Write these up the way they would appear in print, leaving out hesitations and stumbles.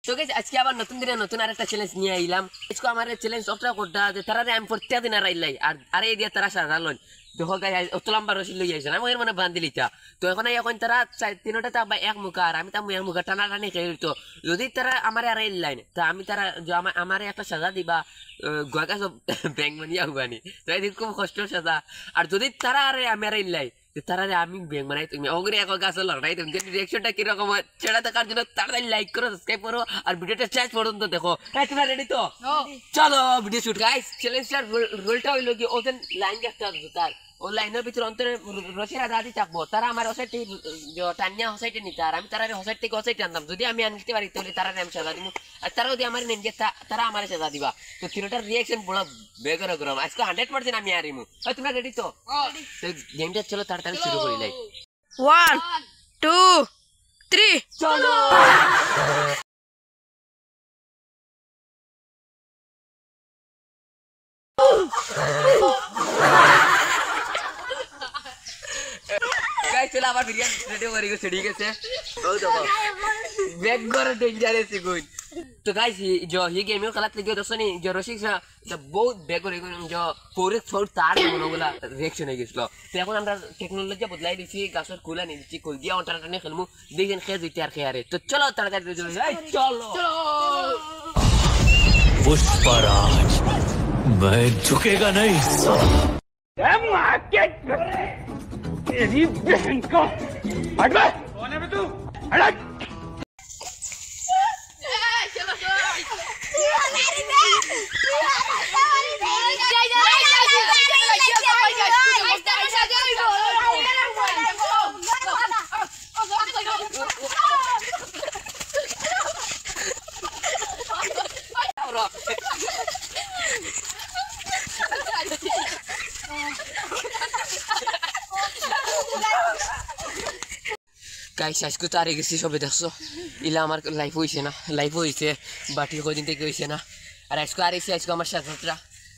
তো গাইস আজকে আবার নতুন দিনে নতুন আরেকটা চ্যালেঞ্জ নিয়ে আইলাম। আজকে আমার চ্যালেঞ্জ অফটা করতে যে তারা আমি প্রত্যেক দিন আর আইলাই আর আরে এই দিয়ে তারা সাজালন দেখো গাইস অত লম্বা রশি লই আইছেন আমি এর মানে বান্ধি লিতা। তো এখন তারা তিনটা তা এক মুখা আর আমি তা এক মুখা টানাটানি খেয়ে তো যদি তারা আমার আর আইলাই তো আমি তারা আমার একটা সাজা দিবা গোয়াকা সব ব্যাংক মানিয়া হুয়ানি তো এই খুব কষ্ট সাজা। আর যদি তারা আরে আমি আর আইলাই তারা আমি ব্যাংক বানাই তুমি অগরে এক গাছ লড়াই তুমি রিঅ্যাকশনটা কিরকম সেটা দেখার জন্য তাড়াতাড়ি লাইক করো সাবস্ক্রাইব করো আর ভিডিওটা শেষ পর্যন্ত দেখো। তোমরা রেডি তো? চলো ভিডিও শুট গাইস। চ্যালেঞ্জটার রোলটা হইলো কি ওদের লাইন একটা তার ও লাইনের ভিতরে অন্তরে রশিরা দাদি থাকবো তারা আমার হসাইটে টানিয়া হসাইটে নিতে আর আমি তারা হসাইট থেকে হসাইটে আনতাম যদি আমি আনতে পারি তাহলে তারা আমি সাজা দিব আর তারা যদি আমার নেন তারা আমার সাজা দিবা। তো তিনটার রিঅ্যাকশন বড় বেগর গরম আজকে 100% আমি আরিমু। তোমরা রেডি তো? গেমটা চলো তাড়াতাড়ি শুরু করি লাই 1 2 3 চলো। গাইস চলো আবার ভিডিও রেডি করে গেছে ঠিক আছে। ও দেখো বেগর ডেঞ্জারাস গুড। तो गाइस जो ये गेम में गलत लगे दोस्तों ने जो रशिक से बहुत बेगर जो पूरे थोड़ तार मनोगला रिएक्शन है गिसलो तो এখন আমরা টেকনোলজি বদলাই দিছি গাছের কুলা নি দিছি কুল দিয়া অন্টারনে খেলমু দেখেন খেজ ইতিহার খেয়ারে। তো চলো তাড়াতাড়ি চলো पुष्पराज मैं झुकेगा नहीं तेरी बहन को हट बे कौन है बे तू हट গাইস আজকে তো আর গেছি সবে দেখছো ইলা আমার লাইফ হইছে না লাইফ হইছে বাটি কদিন থেকে হইছে না আর আজকে আর এসে আজকে আমার সাজাটা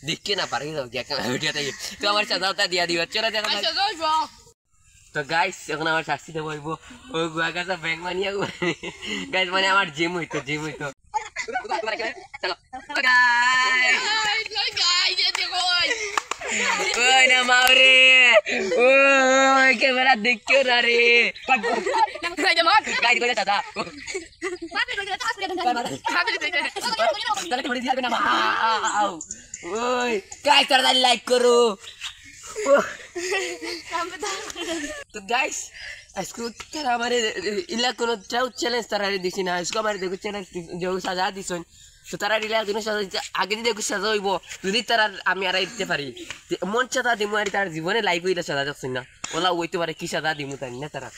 দেখকে না পারি যাও কি ভিডিওতে তো আমার সাজাটা দিয়া দিবা চলো দেখা তো গাইস এখন আমার শাস্তিতে বলবো ওই গুয়া গাছা ব্যাংক মানিয়া গাইস মানে আমার জিম হইতো চলো ওই না মাওরে ওই ক্যামেরা দেখছো না রে গাইস কইরা দাদা ওই গাইস তারা লাইক করো। तो गाइस इसको तारा हमारे इला कोनो ट्राउट चैलेंज तारा दिसी ना इसको हमारे देखो चैलेंज जो सजा दिसन तो तारा इला दिनो सजा आगे देखो सजा হইবো যদি তারা আমি আর দিতে পারি মন চাতা দিমু আর তার জীবনে লাইফ হইলা সজা দেখছিস না ওলা হইতে পারে কি সজা দিমু তাই না তারা।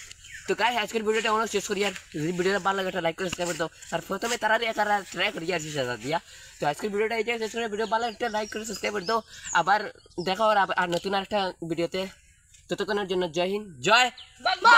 তো গাইস আজকের ভিডিওটা আমরা শেষ করি আর যদি ভিডিওটা ভালো লাগে লাইক করে সাবস্ক্রাইব করে দাও আর প্রথমে তারা ট্রাই করি আর সজা দিয়া। তো আজকের ভিডিওটা এই যে শেষ করে ভিডিও ভালো একটা লাইক করে সাবস্ক্রাইব করে দাও আবার দেখা আর নতুন আরেকটা ভিডিওতে ততক্ষণের জন্য জয় হিন্দ জয় বাংলা।